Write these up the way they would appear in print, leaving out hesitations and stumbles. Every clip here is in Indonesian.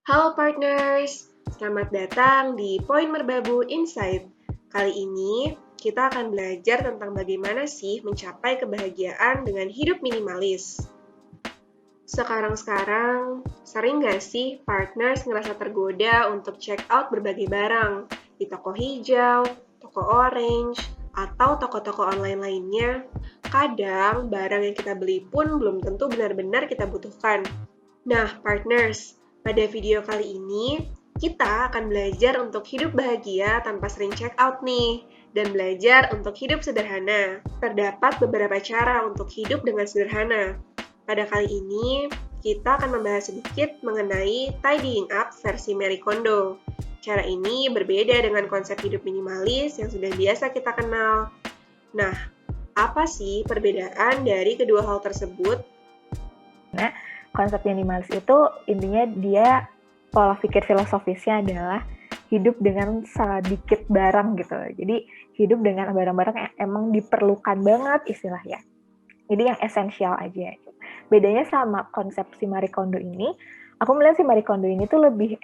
Halo partners, selamat datang di Poin Merbabu Insight. Kali ini kita akan belajar tentang bagaimana sih mencapai kebahagiaan dengan hidup minimalis. Sekarang sering nggak sih partners ngerasa tergoda untuk check out berbagai barang di toko hijau, toko orange, atau toko-toko online lainnya? Kadang barang yang kita beli pun belum tentu benar-benar kita butuhkan. Nah, partners, pada video kali ini kita akan belajar untuk hidup bahagia tanpa sering check out nih, dan belajar untuk hidup sederhana. Terdapat beberapa cara untuk hidup dengan sederhana. Pada kali ini, kita akan membahas sedikit mengenai tidying up versi Marie Kondo. Cara ini berbeda dengan konsep hidup minimalis yang sudah biasa kita kenal. Nah, apa sih perbedaan dari kedua hal tersebut? Konsep minimalis itu intinya dia pola pikir filosofisnya adalah hidup dengan sedikit barang gitu. Jadi hidup dengan barang-barang yang emang diperlukan banget istilahnya. Jadi yang esensial aja. Bedanya sama konsep si Marie Kondo ini, aku melihat si Marie Kondo ini tuh lebih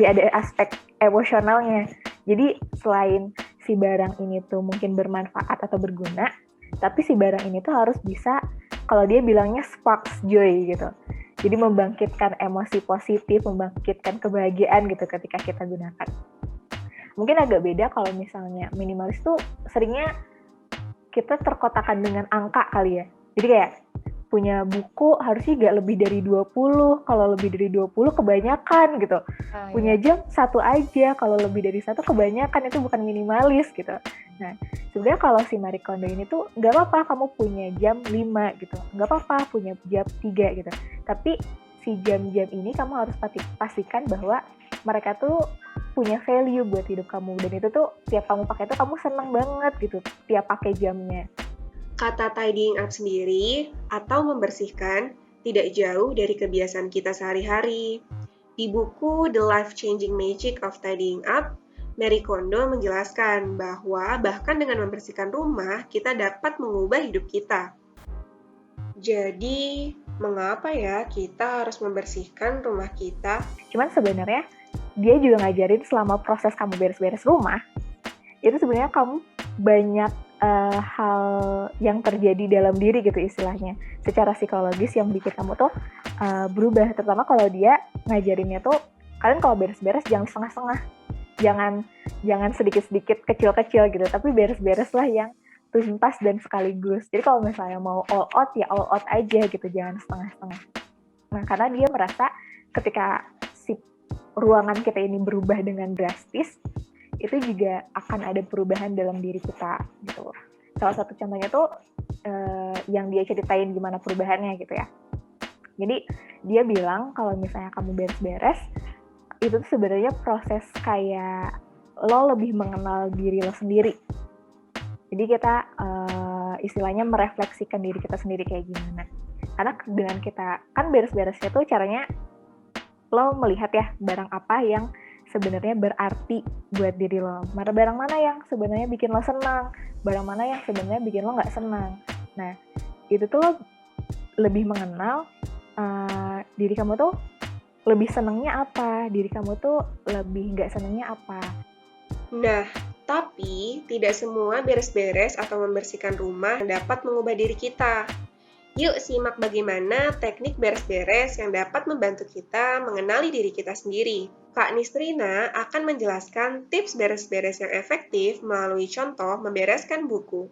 ada aspek emosionalnya. Jadi selain si barang ini tuh mungkin bermanfaat atau berguna, tapi si barang ini tuh harus bisa, kalau dia bilangnya sparks joy gitu. Jadi membangkitkan emosi positif, membangkitkan kebahagiaan gitu ketika kita gunakan. Mungkin agak beda kalau misalnya minimalis tuh seringnya kita terkotakan dengan angka kali ya. Jadi kayak punya buku harusnya gak lebih dari 20, kalau lebih dari 20 kebanyakan gitu. Punya jam satu aja, kalau lebih dari satu kebanyakan, itu bukan minimalis gitu. Nah, sebenarnya kalau si Marie Kondo ini tuh gak apa-apa kamu punya jam 5 gitu, gak apa-apa punya jam 3 gitu. Tapi si jam-jam ini kamu harus pastikan bahwa mereka tuh punya value buat hidup kamu, dan itu tuh tiap kamu pakai tuh kamu seneng banget gitu tiap pakai jamnya. Kata tidying up sendiri atau membersihkan tidak jauh dari kebiasaan kita sehari-hari. Di buku The Life-Changing Magic of Tidying Up, Marie Kondo menjelaskan bahwa bahkan dengan membersihkan rumah, kita dapat mengubah hidup kita. Jadi, mengapa ya kita harus membersihkan rumah kita? Cuman sebenarnya dia juga ngajarin selama proses kamu beres-beres rumah, itu sebenarnya kamu banyak hal yang terjadi dalam diri gitu istilahnya, secara psikologis yang bikin kamu tuh berubah. Terutama kalau dia ngajarinnya tuh, kalian kalau beres-beres jangan setengah-setengah, jangan sedikit-sedikit kecil-kecil gitu, tapi beres-beres lah yang tuntas dan sekaligus. Jadi kalau misalnya mau all out ya all out aja gitu, jangan setengah-setengah. Nah, karena dia merasa ketika si ruangan kita ini berubah dengan drastis, itu juga akan ada perubahan dalam diri kita gitu. Salah satu contohnya tuh yang dia ceritain gimana perubahannya gitu ya. Jadi dia bilang kalau misalnya kamu beres-beres, itu tuh sebenarnya proses kayak lo lebih mengenal diri lo sendiri. Jadi kita istilahnya merefleksikan diri kita sendiri kayak gimana. Karena dengan kita kan beres-beresnya tuh caranya lo melihat ya barang apa yang sebenarnya berarti buat diri lo. Barang mana yang sebenarnya bikin lo senang, barang mana yang sebenarnya bikin lo nggak senang. Nah, itu tuh lo lebih mengenal diri kamu tuh lebih senangnya apa, diri kamu tuh lebih nggak senangnya apa. Nah, tapi tidak semua beres-beres atau membersihkan rumah dapat mengubah diri kita. Yuk simak bagaimana teknik beres-beres yang dapat membantu kita mengenali diri kita sendiri. Kak Nistrina akan menjelaskan tips beres-beres yang efektif melalui contoh membereskan buku.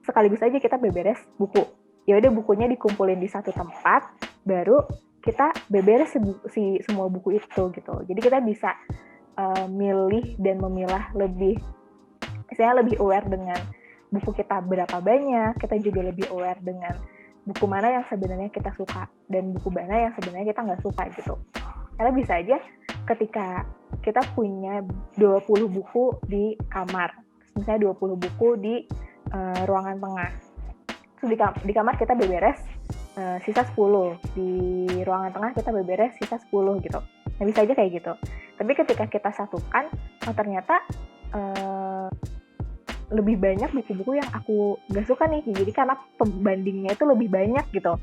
Sekaligus aja kita beberes buku. Ya udah bukunya dikumpulin di satu tempat, baru kita beberes si semua buku itu gitu. Jadi kita bisa milih dan memilah lebih, misalnya lebih aware dengan buku kita berapa banyak, kita juga lebih aware dengan buku mana yang sebenarnya kita suka dan buku mana yang sebenarnya kita nggak suka gitu. Karena bisa aja ketika kita punya 20 buku di kamar, misalnya 20 buku di ruangan tengah, terus di kamar kita beberes sisa 10, di ruangan tengah kita beberes sisa 10 gitu. Nah bisa aja kayak gitu. Tapi ketika kita satukan, ternyata lebih banyak buku-buku yang aku gak suka nih, jadi karena pembandingnya itu lebih banyak gitu.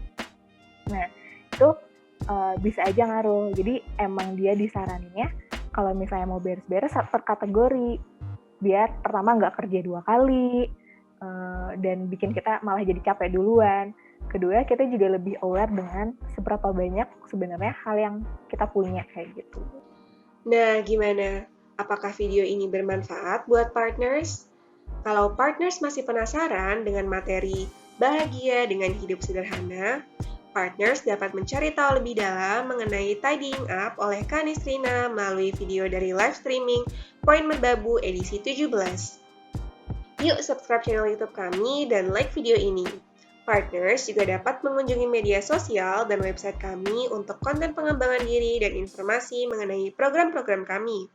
Nah itu bisa aja ngaruh. Jadi emang dia disaraninnya kalau misalnya mau beres-beres per kategori, biar pertama nggak kerja 2 kali, dan bikin kita malah jadi capek duluan. Kedua, kita juga lebih aware dengan seberapa banyak sebenarnya hal yang kita punya kayak gitu. Nah, gimana? Apakah video ini bermanfaat buat partners? Kalau partners masih penasaran dengan materi bahagia dengan hidup sederhana, partners dapat mencari tahu lebih dalam mengenai tidying up oleh Kanisrina melalui video dari live streaming Poin Merbabu edisi 17. Yuk subscribe channel YouTube kami dan like video ini. Partners juga dapat mengunjungi media sosial dan website kami untuk konten pengembangan diri dan informasi mengenai program-program kami.